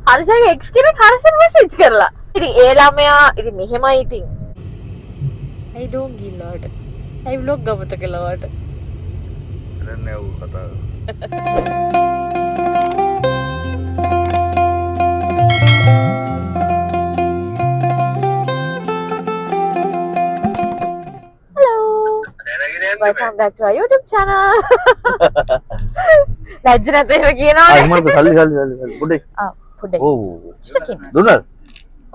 හර්ෂගේ X කෙනෙක් හර්ෂට message කරලා. ඉතින් ඒ ළමයා ඉතින් මෙහෙමයි ඉතින්. I don't ගිල්ලාට. I vlog ගමත කළාට. නෑ ඌ කතාව. Welcome back to our YouTube channel. ලැජ්ජ නැතේම කියනවනේ. අයිමල් සල්ලි පොඩ්ඩේ. පොඩ්ඩේ. ඔව්. චිකන්. දුන්නාද?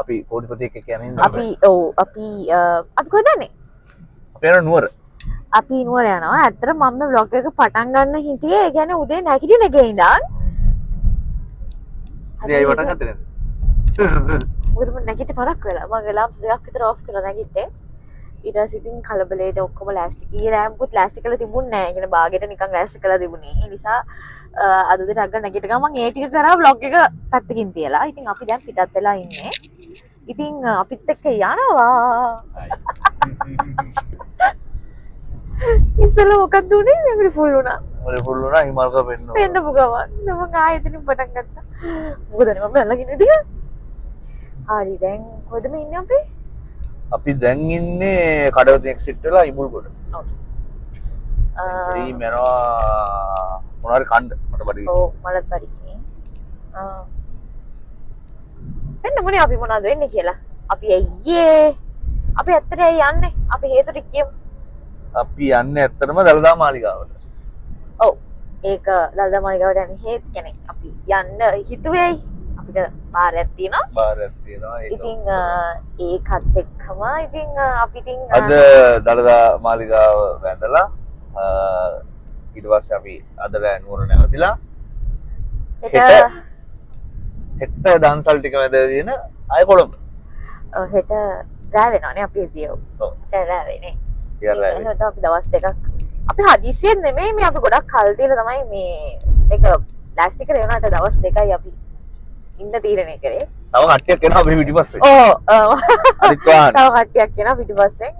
අපි කෝටිපති එක්ක කියන්නේ නේද? අපි කොහෙද යන්නේ? අපි යන නුවර. අපි නුවර යනවා. ඇත්තට මම මේ vlog එක පටන් ගන්න හිටියේ ඒ කියන්නේ උදේ නැගිටින ගේ ඉඳන්. ඉතින් අය වටන් ගත්තේ නේද? මොකද මම නැගිට පරක් වෙලා. මම ලාම්ප්ස් දෙකක් විතර ඔෆ් කරලා නැගිට්ටේ. ඊට පස්සේ ඉතින් කලබලේට ඔක්කොම ලෑස්ති. ඊයේ රෑම්කුත් ලෑස්ති කරලා තිබුණේ නැහැ. ඒ කියන්නේ බාගෙට නිකන් ලෑස්ති කරලා තිබුණේ. ඒ නිසා අද දෙට අග නැගිට ගමන් ඒ ටික කරා vlog එක පැත්තකින් තියලා. ඉතින් අපි දැන් පිටත් වෙලා ඉන්නේ. ඉතින් අපිත් එක්ක යනවා. ඉස්සෙල්ලා මොකක්ද උනේ? මෙමරි ෆුල් වුණා. මොලේ ෆුල් වුණා හිමල්ක වෙන්න. වෙන්නපු ගමන්. මම ආයෙත් ඉතින් පටන් ගත්තා. මොකද මම ළඟින් ඉඳියා. හරි දැන් කොහෙද මේ ඉන්නේ අපි? අපි දැන් ඉන්නේ කඩවත එක්සිට් වෙලා ඉමුල්ගොඩ. ඔව්. ඊ මෙනවා මොනවාරි කණ්ඩ මට බඩගිනි. ඔව් මලත් බඩගිනි. එන්න මොනේ අපි මොනවද වෙන්නේ කියලා. අපි අයියේ අපි ඇත්තට යන්නේ. අපි හේතු ටික කියමු. අපි යන්නේ ඇත්තටම දලදා මාලිගාවට. ඔව්. ඒක දලදා මාලිගාවට යන්නේ හේත් කියන්නේ අපි යන්න හිතුවේයි. අපිට බාරයක් තියෙනවා. බාරයක් තියෙනවා. ඉතින් ඒකත් එක්කම ඉතින් අපි ඉතින් අද දලදා මාලිගාව වැඳලා ඊට පස්සේ අපි අද රෑ නුවර නැවතිලා හෙට දන්සල් ටික වැදගෙන ආයෙ කොළඹ. හෙට රෑ වෙනවනේ අපි එදියෝ. ඔව්. හෙට රෑ වෙන්නේ. එහෙනම් එහෙනම් අපි දවස් දෙකක් අපි හදිසියෙන් නෙමෙයි මේ අපි ගොඩක් කල් තියලා තමයි මේ එක ප්ලාස්ටික් කරේ වුණාට දවස් දෙකයි අපි ඉන්න තීරණය කරේ. තව කට්ටියක් එනවා අපි පිටිපස්සේ. ඔව්. අනිත් වාහන. තව කට්ටියක් එනවා පිටිපස්සෙන්.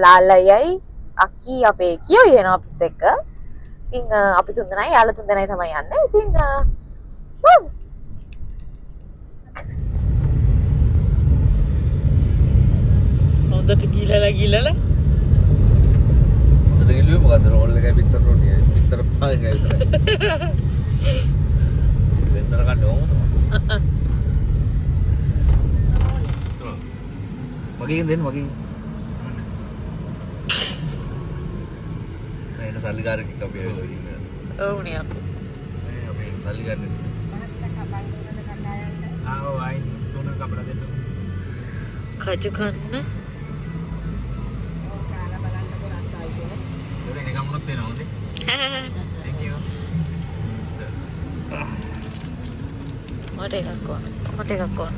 ලාල් අයියයි අක්කි අපේ කියෝ එනවා අපිත් එක්ක. ඉතින් අපි තුන්දෙනයි යාළුවා තුන්දෙනයි තමයි යන්නේ. ඉතින් හොඳට ගිලලා හොඳට ගිලුවේ මොකද්ද රෝල් එකයි පිටර රොටියයි පිටර පාගයි විතරයි. වෙන්දර ගන්න ඕන. මගෙන් දෙන්න මගෙන්. එන්න සල්ලිකාරයෙක් එක්ක අපි ආවෙලා ඉන්නේ. ඔව් නේ අපි. අපි සල්ලි ගන්න. ආව වයි සෝන කපලා දෙන්න. කජු කන්න. ඔයාලා බලන්නකො රසයි කියලා. ඒක නිකම්මත් වෙනවා හොඳේ. Thank you. මට එකක් ඕන.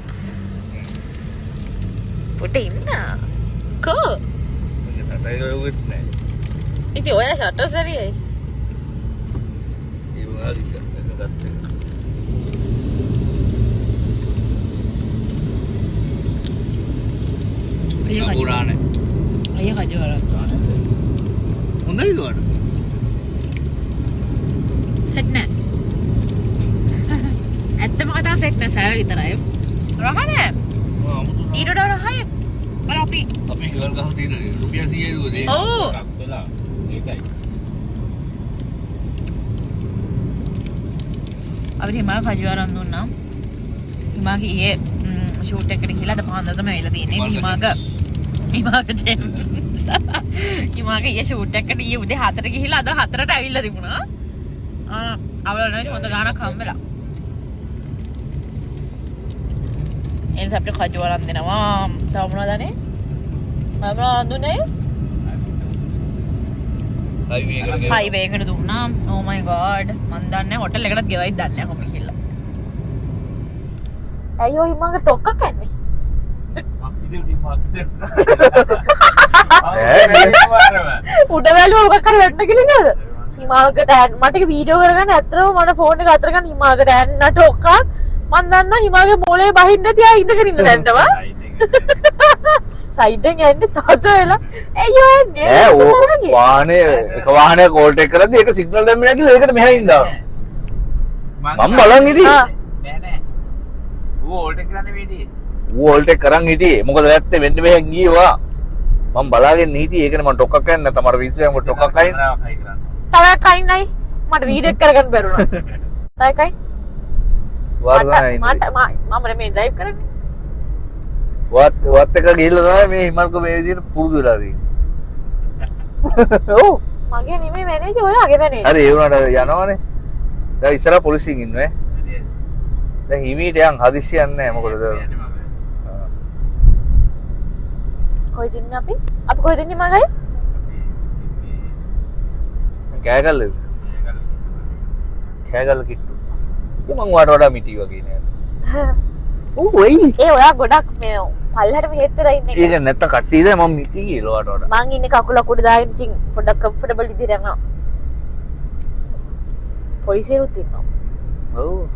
පොට ඉන්න. කෝ. මගේ තාත්තයි ගලුවෙත් නැහැ. ඉතින් ඔයා ෂටර් සරියයි. ඒ වගේ ගත්තා. පුරානේ. අයියා කජු වරක්. හොඳයි දුවට. සෙට් නෑ. ඇත්තම කතාව සෙට් නෑ සෑර විතරයි. රහ නෑ. ඊට වඩා රහයි. අර අපි ගෙවල් ගහලා තියෙන රුපියල් 100යි දුවද ඒක. ඔව්. රක් වෙලා ඒකයි. අපිට හිමාගේ කජු වරන් දුන්නා. හිමාගේ ඊයේ ෂූට් එකට ගිහලා අද පහන්දර තමයි ඇවිල්ලා තියෙන්නේ. හිමාගේ හිමාගේ ඊයේ ෂූට් එකට ඊයේ උදේ 4ට ගිහිල්ලා අද 4ට ඇවිල්ලා තිබුණා. අවල නේද හොඳ ගානක් හම්බෙලා. එන්ස අපිට කජු වරන් දෙනවා. තව මොනවද අනේ? මම දුන්නේ හයිවේ එකට දුන්නා. oh my god මන් දන්නේ හොටල් එකටත් ගෙවයිද දන්නේ නැහැ කොහොම කියලා. අයියෝ හිමාගේ ටොක්ක කන්නේ. උඩ වැලුව මොකක් හරි වැටෙන්න කියලා නේද? හිමාගේ ඩෑන් මට ඒක වීඩියෝ කරගන්න ඇත්තටම මට ෆෝන් එක අතර ගන්න හිමාගේ ඩෑන් ටොක්කක් මන් දන්නා හිමාගේ මොලේ බහින්න තියා ඉඳගෙන ඉන්න දැන්නම. සයිඩ් එකෙන් යන්නේ තද වෙලා අයියෝ එන්නේ වාහනේ එක වාහනයක් ඕල්ටේක් කරද්දි ඒක සිග්නල් දැම්මේ නැහැ කියලා ඒකට මෙහා ඉඳා මම බලන් ඉතින් නෑ නෑ ඌ වෝල්ට් එක කරන් හිටියේ. මොකද නැත්තේ වෙන්න මෙහෙන් ගියවා. මම බලාගෙන හිටියේ. ඒකනේ මම ටොක්කක් ගන්න නැත්නම් මට විශ්වාසයෙන් ටොක්කක් අයින්. තව කයින්නයි මට වීඩියෝ කරගන්න බැරුණා. තව කයි මට මම මේ ඩ්‍රයිව් කරන්නේ. වත් එක ගිහිල්ලා තමයි මේ හිමල්ක මේ විදිහට පුරුදු වෙලා තියෙන්නේ. ඔව්. මගේ නෙමෙයි මැනේජර් ඔයාගේ මැනේජර්. හරි ඒ වුණාට යනවනේ. දැන් ඉස්සරහ පොලිසියෙන් ඉන්නවා. දැන් හිමීට යන් හදිස්සියක් නැහැ මොකද? කොයිද ඉන්නේ අපි? අපි කොයිද ඉන්නේ මගයි? කෑගල්ල කිට්ටු. මං වාට වඩා මිටි වගේ නෑ. ඔව් වෙයි. ඒ ඔයා ගොඩක් මේ පල්ලහැට මෙහෙත් වෙලා ඉන්නේ. ඒක නැත්නම් කට්ටියද මම මිටි කියලා වාට වඩා. මං ඉන්නේ කකුල අකුඩ දාගෙන ඉතින් පොඩ්ඩක් කම්ෆර්ටබල් විදිහට යනවා. පොලිසියරුත් ඉන්නවා. ඔව්.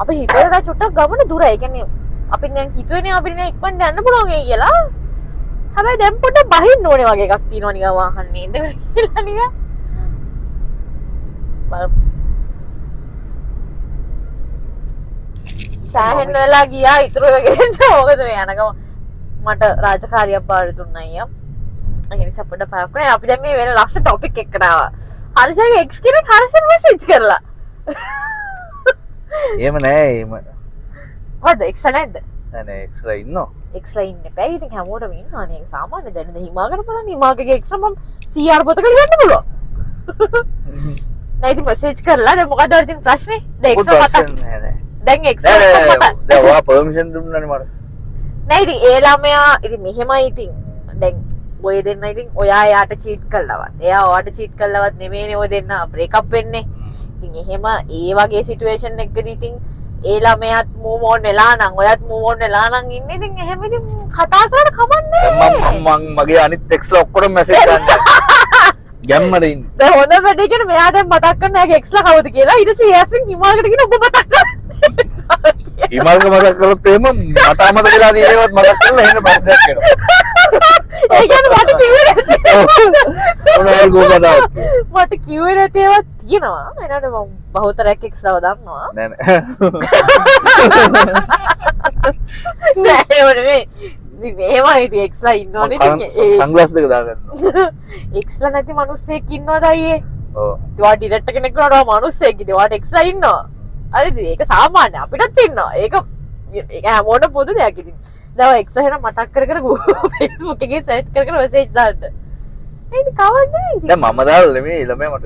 අපි හිතුවේට චුට්ටක් ගමන දුරයි. ඒ කියන්නේ අපි දැන් හිතුවේනේ අපිට නේ ඉක්මනට යන්න පුළුවන් ඒ කියලා. හැබැයි දැන් පොඩ්ඩක් බහින්න ඕනේ වගේ එකක් තියෙනවා නිකන් වාහනේ ඉඳගෙන කියලා නිකන්. බලමු. සෑහෙන වෙලා ගියා ඉතුරු එක ගෙන්න. මොකද මේ යනකම මට රාජකාරියක් බාර දුන්නා අයියා. ඒ නිසා පොඩ්ඩක් පරක් කරේ. අපි දැන් මේ වෙන ලස්සන ටොපික් එකකට ආවා. හර්ෂගේ එක්ස් කෙනෙක් හර්ෂට මෙසේජ් කරලා. එහෙම නෑ එහෙම. හොද එක්ස් නැද්ද? නෑ එක්ස්ලා ඉන්නෝ. එක්ස්ලා ඉන්න බෑ. ඉතින් හැමෝටම ඉන්නවනේ. ඒක සාමාන්‍ය දැනද හිමාකට බලන්න හිමාකගේ එක්ස් මම CR පොතක ලියන්න පුළුවන්. නෑ ඉතින් මෙසේජ් කරලා දැන් මොකද වර්තින් ප්‍රශ්නේ? දැන් එක්ස් මත දැන් එක්ස් මත දැන් ඔයා පර්මිෂන් දුන්නානේ මට. නෑ ඉතින් ඒ ළමයා ඉතින් මෙහෙමයි ඉතින් දැන් ඔය දෙන්න ඉතින් ඔයා එයාට චීට් කළාවත් එයා ඔයාට චීට් කළාවත් නෙමෙයිනේ ඔය දෙන්න බ්‍රේක් අප් වෙන්නේ. ඉතින් එහෙම ඒ වගේ සිටුේෂන් එකකදී ඉතින් ඒ ළමයාත් මූව් ඔන් වෙලා නම් ඔයත් මූව් ඔන් වෙලා නම් ඉන්නේ ඉතින් එහෙම ඉතින් කතා කරලා කමන්නේ. මම මගේ අනිත් එක්ස්ලා ඔක්කොම මැසේජ් ගන්නවා. ගැම්මට ඉන්නේ. දැන් හොඳ වැඩේ කියන මෙයා දැන් මතක් කරන එයාගේ එක්ස්ලා කවුද කියලා ඊට පස්සේ එයාසින් හිමාලකට කියන ඔබ මතක් කරන්නේ. හිමල්ක මතක් කරොත් එහෙම මට අමතක වෙලා තියෙනවත් මතක් කරලා එහෙම ප්‍රශ්නයක් එනවා. ඒ කියන්නේ මට කිව්වේ නැති. මොනවද ගෝබදාව? මට කිව්වේ නැති ඒවා තියෙනවා. එනකොට මම බහුතරයක් එක්ස්ලාව දන්නවා. නෑ නෑ. නෑ ඒ නෙමෙයි. ඉතින් මේවා ඉතින් එක්ස්ලා ඉන්නවනේ ඉතින් ඒ සංග්ලාස් දෙක දාගන්නවා. එක්ස්ලා නැති මිනිස්සෙක් ඉන්නවද අයියේ? ඔව්. ඒවා ඩිරෙක්ටර් කෙනෙක් වුණාට මිනිස්සෙක් ඉතින් ඒවාට එක්ස්ලා ඉන්නවා. හරිද? ඒක සාමාන්‍ය අපිටත් ඉන්නවා. ඒක හැමෝටම පොදු දෙයක් ඉතින්. දැන් එක්ස්ලා එහෙනම් මතක් කර කර Facebook එකේ සර්ච් කර කර මෙසේජ් දාන්න. ඒක කවන්නේ ඉතින්. දැන් මම දාලා නෙමෙයි ළමයා මට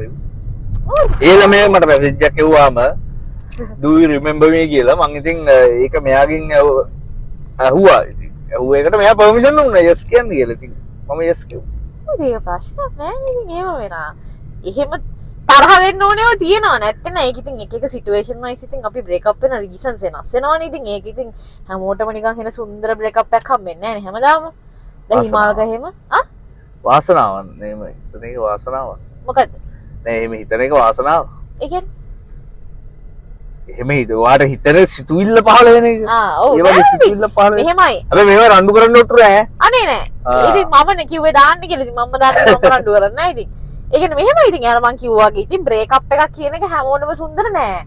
ඒ ළමයා මට මැසේජ් එකක් එව්වාම do you remember me කියලා මං ඉතින් ඒක මෙයාගෙන් අහුවා ඉතින් අහුව එකට මෙයා පර්මිෂන් දුන්නා yes කියන්න කියලා ඉතින් මම yes කිව්වා. ඒක ප්‍රශ්නයක් නෑ ඉතින් එහෙම වෙනා. එහෙම තරහ වෙන්න ඕනේව තියෙනවා නැත්නම් ඒක ඉතින් එක එක සිටුේෂන් වයිස් ඉතින් අපි බ්‍රේක් අප් වෙන රීසන්ස් වෙනස් වෙනවනේ ඉතින් ඒක ඉතින් හැමෝටම නිකන් වෙන සුන්දර බ්‍රේක් අප් එකක් හම්බෙන්නේ නෑනේ හැමදාම. දැන් හිමාලක එහෙම වාසනාවක් නෙම හිතන එක වාසනාවක්. මොකද්ද? නෑ එහෙම හිතන එක වාසනාව. ඒ කියන්නේ එහෙම හිතුවාට හිතන සිතුවිල්ල පහළ වෙන එක. ඔව්. ඒ වගේ සිතුවිල්ල පහළ වෙන. එහෙමයි. හැබැයි මේව රණ්ඩු කරන්න උට්ටු නෑ. අනේ නෑ. ඉතින් මමනේ කිව්වේ දාන්න කියලා. ඉතින් මම දාන්න මම රණ්ඩු කරන්නේ නෑ ඉතින්. ඒ කියන්නේ මෙහෙමයි ඉතින් යාර මං කිව්වා වගේ ඉතින් බ්‍රේක් අප් එකක් කියන එක හැමෝටම සුන්දර නෑ.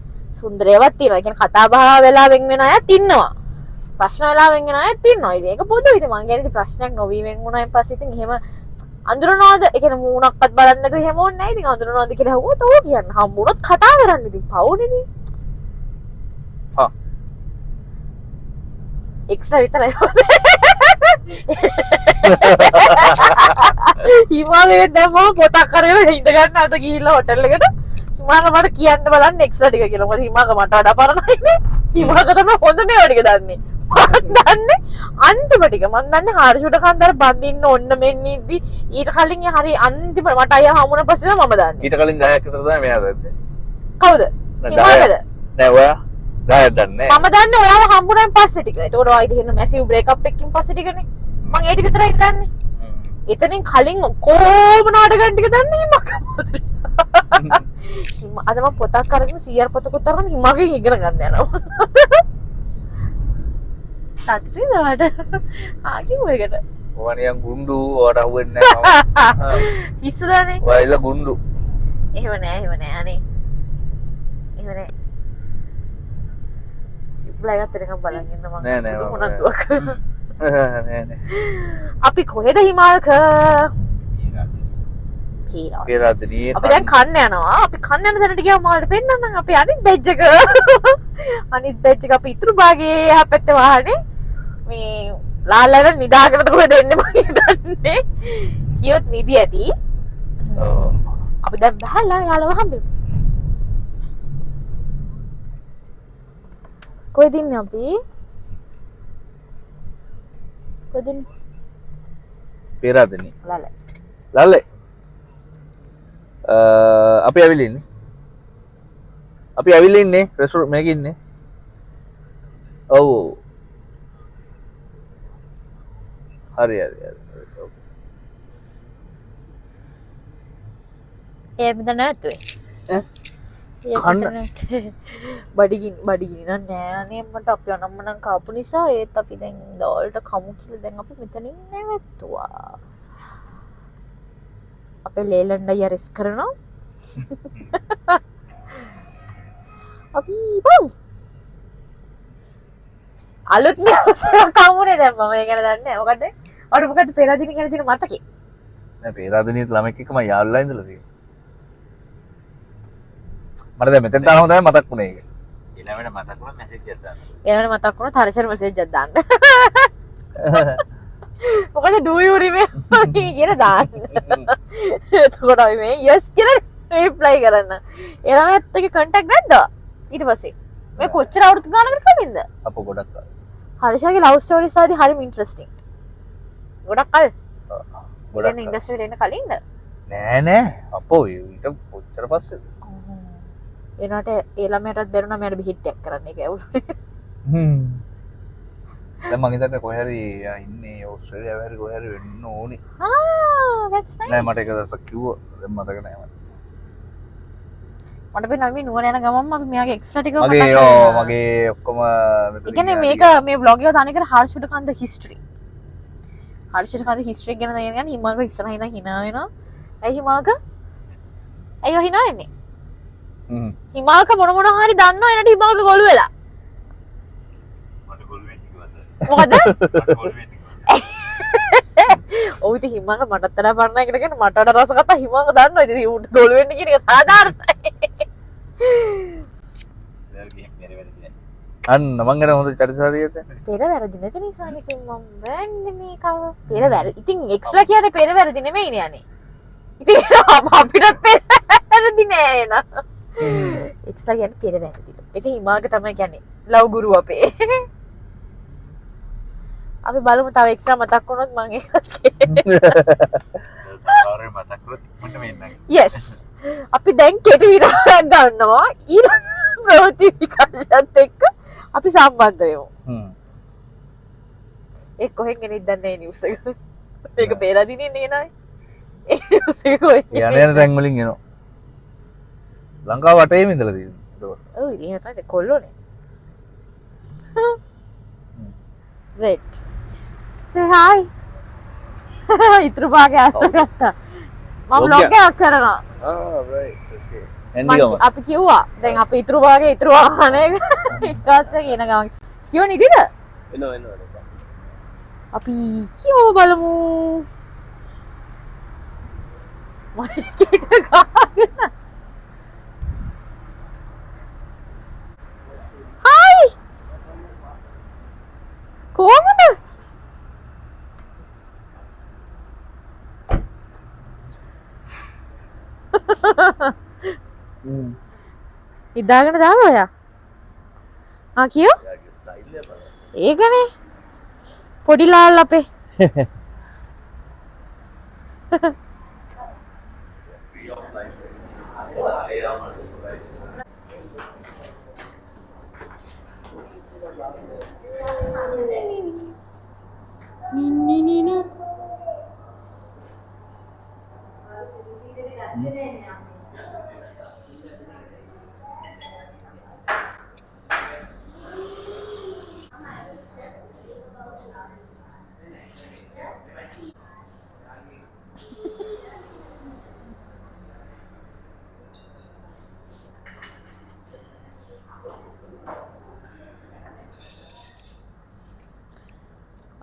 සුන්දර ඒවාත් තියෙනවා. ඒ කියන්නේ කතා බහ වෙලා වෙන් වෙන අයත් ඉන්නවා. ප්‍රශ්න වෙලා වෙන් වෙන අයත් ඉන්නවා. ඉතින් ඒක පොදුයි. ඉතින් මං කියන්නේ ප්‍රශ්නයක් නොවි වෙන් වුණායින් පස්සේ ඉතින් එහෙම අඳුරනවාද? ඒ කියන්නේ මූණක්වත් බලන්න නැතුව එහෙම ඕනේ නෑ. ඉතින් අඳුරනවාද කියලා හවුවොත් ඕක කියන්න. හම්බුනොත් කතා කරන්න ඉතින් පවුනේනේ. හා එක්ස්ට්‍රා විතරයි. හිමාලයේ දැන් මම පොතක් කරගෙන ඉඳ ගන්න අත ගිහිල්ලා හොටෙල් එකට හිමාල මට කියන්න බලන්න එක්ස්ට්‍රා ටික කියලා. මොකද හිමාක මට වඩා පරණයිනේ. හිමාක තමයි හොඳ මේවා ටික දන්නේ. මම දන්නේ අන්තිම ටික. මම දන්නේ හාරෂුට කන්දර බඳින්න ඕන්න මෙන්න ඉද්දි ඊට කලින් හරි අන්තිම මට අයියා හමුන පස්සේ මම දන්නේ. ඊට කලින් 10ක් විතර තමයි මෙයා දන්නේ. කවුද? හිමාකද? නෑ ඔයා 10ක් දන්නේ මම දන්නේ ඔයාව හම්බුනන් පස්සේ ටික. ඒකට ඔයා ඉතින් මැසිව් බ්‍රේක් අප් එකකින් පස්සේ ටිකනේ. මම ඒ ටික විතරයි දන්නේ. එතනින් කලින් කොහොම නාටකම් ටික දන්නේ හිමක මොකද? අද මම පොතක් අරගෙන CR පොතකුත් අරගෙන හිමගෙන් ඉගෙන ගන්න යනවා. සතුටුයි නේද? ආකිව්වේකට. ඕවනියන් ගුණ්ඩු ඔයාට අහුවෙන්නේ නෑ මම. පිස්සුදානේ. ඔයයිලා ගුණ්ඩු. එහෙම නෑ අනේ. එහෙම නෑ. රිප්ලයි එකත් එනකම් බලන් ඉන්න මම. නෑ නෑ පුදුම උනන්දුවක්. නෑ නෑ අපි කොහෙද හිමාල්ක? හීරා. පෙරාදෙනියේ අපි දැන් කන්න යනවා. අපි කන්න යන තැනට ගියාම මාට පෙන්නන්නම් අපි අනිත් බෙජ් එක. අනිත් බෙජ් එක අපි ඉතුරු භාගයේ එහා පැත්තේ වාහනේ මේ ලාල්ලාට නිදාගෙනද කොහෙද එන්නේ මම හිතන්නේ. කියොත් නිදි ඇති. අපි දැන් බහලා යාළුවා හම්බෙමු. කොහෙද ඉන්නේ අපි? කොහෙද ඉන්නේ? පෙරාදෙනිය ලාල. ලල්ලේ අපි ඇවිල්ලා ඉන්නේ අපි ඇවිල්ලා ඉන්නේ රෙස්ටෝරන්ට් මේක ඉන්නේ ඔව් හරි ඒ මෙතන නැතුවේ. බඩිගිනි නෑනේ මට අපි අනම්මනම් කාපු නිසා ඒත් අපි දැන් දවල්ට කමු කියලා දැන් අපි මෙතනින් නැවතුවා. අපේ ලේලන්ඩ් අයියා රෙස් කරනවා. අපි බව් අලුත් නිවස් එකක් කමුනේ දැන් මම ඒක ගැන දන්නේ නැහැ. මොකද ඔයාලට මොකද පෙරදින ගැන තියෙන මතකේ? නෑ පෙරාදෙනියත් ළමෙක් එක්ක මම යාළුලා ඉඳලා තියෙනවා මට දැන් මෙතෙන්ට ආවම තමයි මතක් වුණේ ඒක ඊළඟට මතක් වුණා මැසේජ් එකක් දාන්න ඊළඟට මතක් වුණා හර්ෂන් මැසේජ් එකක් දාන්න. මොකද do you remember කියලා දාන්න. එතකොට අපි මේ yes කියලා reply කරන්න. ඊළඟට එක්ක contact නැද්ද? ඊට පස්සේ මේ කොච්චර අවුරුදු ගානකට කලින්ද? අපෝ ගොඩක් හර්ෂාගේ love stories ආදී හරිම interesting. ගොඩක් කල්. ගොඩක් ඉතින් ඉන්ඩස්ට්‍රියට එන්න කලින්ද? නෑ අපෝ ඊට කොච්චර පස්සේද එනට ඒ ළමයටත් බැරුණා මට බෙහෙත් කරන්න ඒක ඇවුනේ. දැන් මං හිතන්නේ කොහේ හරි ඉන්නේ ඕස්ට්‍රේලියාවේ හරි කොහේ හරි වෙන්න ඕනි. that's nice. නෑ මට ඒක දවසක් කිව්වා දැන් මතක නෑ මට. මට පේනවා අපි නුවර යන ගමන්ම අපි මෙයාගේ එක්ස්ට්‍රා ටික මගේ ඔක්කොම ඒ කියන්නේ මේක මේ vlog එක තනිකර හර්ෂිත කන්ද history. හර්ෂිත කන්ද history ගැන දැනගෙන යන හිමාක ඉස්සරහින් ඉඳන් hina වෙනවා. ඇයි හිමාක? ඇයි ඔය hina වෙන්නේ? හිමාක මොන හරි දන්නවා එනට හිමාක ගොළු වෙලා. මොකද? ඔව් ඉතින් හිමාක මටත් වඩා පරණ එකට කියන මට වඩා රස කතා හිමාක දන්නවා. ඉතින් උට ගොළු වෙන්න කියන එක සාධාරණයි. අන්න මං ගැන හොඳ චරිතහරියට පෙර වැරදි නැති නිසානේ ඉතින් මම වැන්නේ මේකව. පෙර වැරදි. ඉතින් එක්ස්ට්‍රා කියන්නේ පෙර වැරදි නෙමෙයිනේ යන්නේ. ඉතින් අපිටත් පෙර වැරදි නෑ නා. එක්ස්ට්‍රා කියන්නේ පෙර වැරදි. ඒක හිමාක තමයි කියන්නේ. ලව් ගුරු අපේ. අපි බලමු තව එක්ස්ට්‍රා මතක් වුණොත් මම ඒකත් yes. අපි දැන් කෙටි විරාමයක් ගන්නවා. ඊළඟ ප්‍රවෘත්ති විකාශයත් එක්ක අපි සම්බන්ධ වෙමු. ඒ කොහෙන් ගෙනින්ද දන්නේ නිවුස් එක. මේක පෙරදිනේ නේනයි. ඒ නිවුස් එක කොහෙන් යන තැන් වලින් එනවා. ලංකාව වටේම ඉඳලා තියෙනවා. ඔව් ඉතින් හිතන්නේ කොල්ලෝනේ. wait. say hi. ඉතුරු භාගය අරගත්තා. මම vlog එකක් කරනවා. right. okay. අපි කිව්වා දැන් අපි ඉතුරු භාගය ඉතුරු ආහනේ ඊට පස්සේ කියන ගමන් කියෝ නිදිද? එනවා. අපි කියෝ බලමු. මයික් එක ගාගෙන. හායි. කොහමද? ඉදාගෙන දාව ඔයා. කියෝ? ඒකනේ. පොඩි ලාල් අපේ.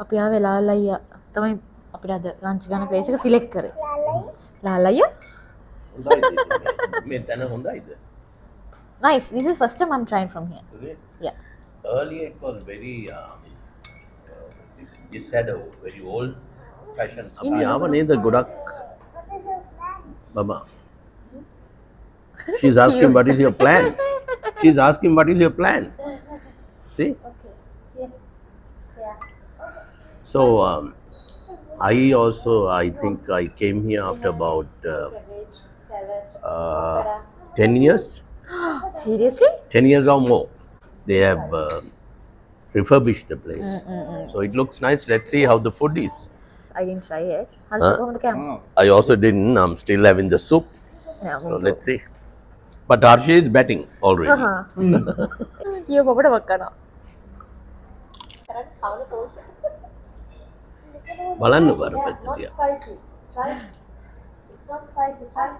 අපි ආවේ ලාලයියා තමයි අපිට අද ලන්ච් ගන්න ප්ලේස් එක සිලෙක්ට් කරේ. ලාලයියා? මේ තැන හොඳයිද? Nice. This is first time I'm trying from here. Is it? Yeah. Earlier it was very this had a very old fashioned style. අපි ආව නේද ගොඩක් Mama. She's asking what is your plan? She's asking what is your plan? See? So I think I came here after about 10 years. Seriously? 10 years or more. They have refurbished the place. So it looks nice. Let's see how the food is. I didn't try it. How's Huh? it going to come? I also didn't. I'm still having the soup. Yeah, So let's see. But Archie is betting already. කියෝ පොපට වක්කනවා. බලන්න බර පැත්තට. spicy. Try. It's not spicy. Try.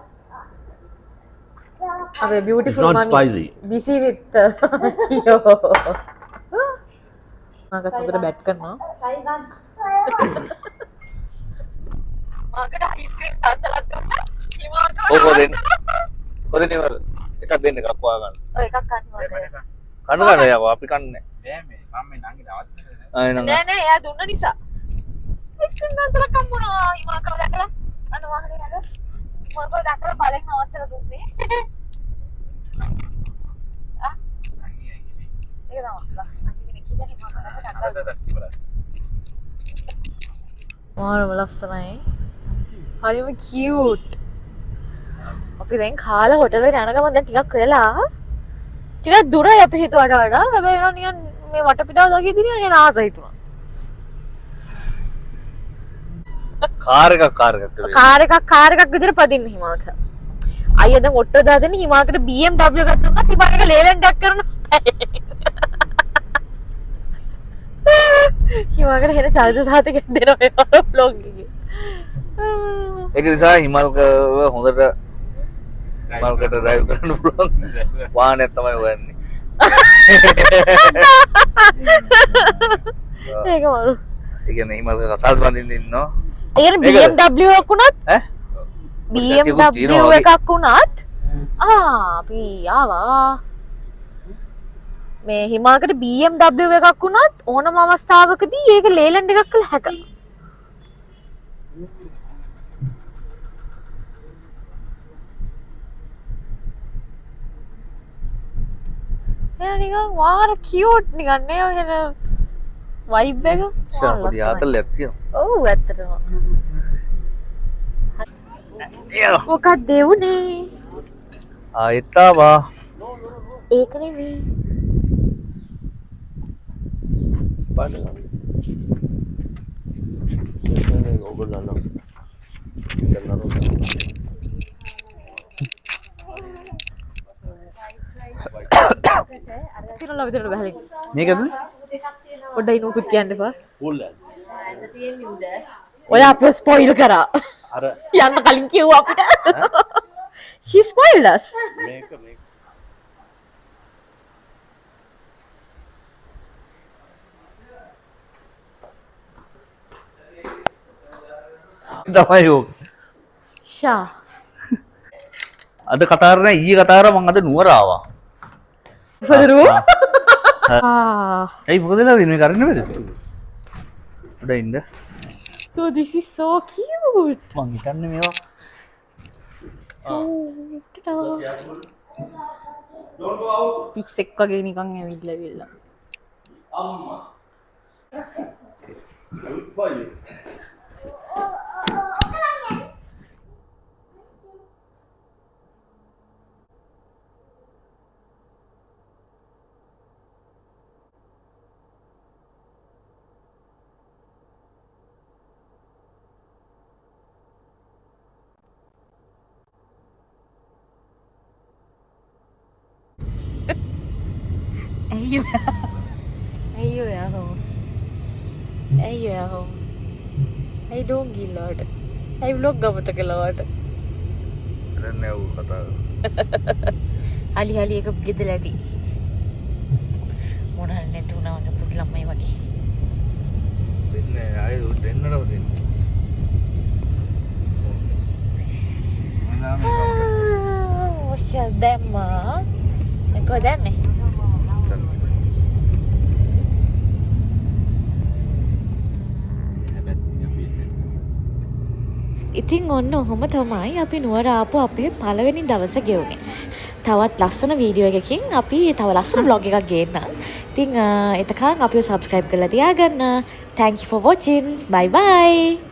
අපේ It's beautiful not mommy. spicy. Busy with කියෝ. මාකත් හොඳට bat කරනවා. Try one. මාකට ice cream තාත්තලක් දුන්නා. ඕක දෙන්න. ඔතන ඉවර. එකක් දෙන්න එකක් හොයා ගන්න. ඔය එකක් කන්නවා. කන්න ගන්න යකෝ අපි කන්නේ. නෑ මේ මම මේ නංගි නවත්තන්නේ ආ එනං. නෑ නෑ එයා දුන්න නිසා. අයිස්ක්‍රීම් තාත්තලක් හම්බුණා. හිමාකව දැකලා අන්න වාහනේ යන. මොකද දැකලා බලෙන් නවත්තලා දුන්නේ. ආ නංගි නංගි ඒක තමයි ලස්සන කෙනෙක් කියන්නේ හිමාකව මාරම ලස්සනයි. හරිම කියුට්. අපි දැන් කාලා හොටලෙට යන ගමන් දැන් ටිකක් වෙලා ටිකක් දුරයි අපි හිතුවට වඩා. හැබැයි නෝ නිකන් මේ වටපිටාව දකිය දින එන ආස හිතුණා. කාර් එකක් කාර් එකක් විතර පදින්න හිමාක. අයියා දැන් ඔට්ටෝ දාගෙන හිමාකට BMW එකක් දුන්නා. හිමාක එක ලේලෙන්ඩක් කරන. හිමාකට හෙන චරිත සාහිත්‍ය දෙනවා ඒ vlog එකේ. ඒක නිසා හිමල්කව හොඳට හිමල්කට ඩ්‍රයිව් කරන්න පුළුවන් වාහනයක් තමයි හොයන්නේ. ඒක මරු. ඒ කියන්නේ හිමල්ක කසාද බඳින්න ඉන්නවා. ඒ කියන්නේ BMW එකක් උනත් ඈ? BMW එකක් උනත් අපි ආවා. මේ හිමාකට BMW එකක් උනත් ඕනම අවස්ථාවකදී ඒක ලේලන්ඩ් එකක් කළ හැකියි. එයා නිකන් වාර කියුට් නිකන් නේ ඔය එන වයිබ් එක. පොඩි ආතල්ලයක් තියෙනවා. ඔව් ඇත්තටම. එයා මොකක්ද උනේ? ආයෙත් ආවා. ඒක නෙමෙයි. බලන්න. ඔයගොල්ලෝ තිරලා විතරට බහලෙන්. මේකද? පොඩ්ඩයි නෝකුත් කියන්න එපා. full ඔය අපිව ස්පොයිල් කරා. අර යන්න කලින් කිව්වා අපිට. She spoiled us. මේක තමයි ඕක. ෂා. අද කතා කරන්නේ ඊයේ කතා කරා මම අද නුවර ආවා. For the room? ඇයි මොකද වෙලාද මේ කරන්නේ බැලුද? උඩ ඉන්න. So this is so cute. මං හිතන්නේ මේවා So පිස්සෙක් වගේ නිකන් ඇවිල්ලා. Ayo ya ho. Hey dong gilad. Hey vlog gamata kelawat. කරන්නේ ඌ කතා. හලි එක ගෙදලා ඇති. මොන හරි නැතුණා වගේ පුඩු ළමයි වගේ. වෙන්නේ දැම්මා. කොහෙද යන්නේ? ඉතින් ඔන්න ඔහොම තමයි අපි නුවර ආපු අපේ පළවෙනි දවස ගෙවුනේ. තවත් ලස්සන වීඩියෝ එකකින් අපි තව ලස්සන vlog එකක් ගේන්නම්. ඉතින් එතකන් අපිව subscribe කරලා තියාගන්න. Thank you for watching. Bye bye.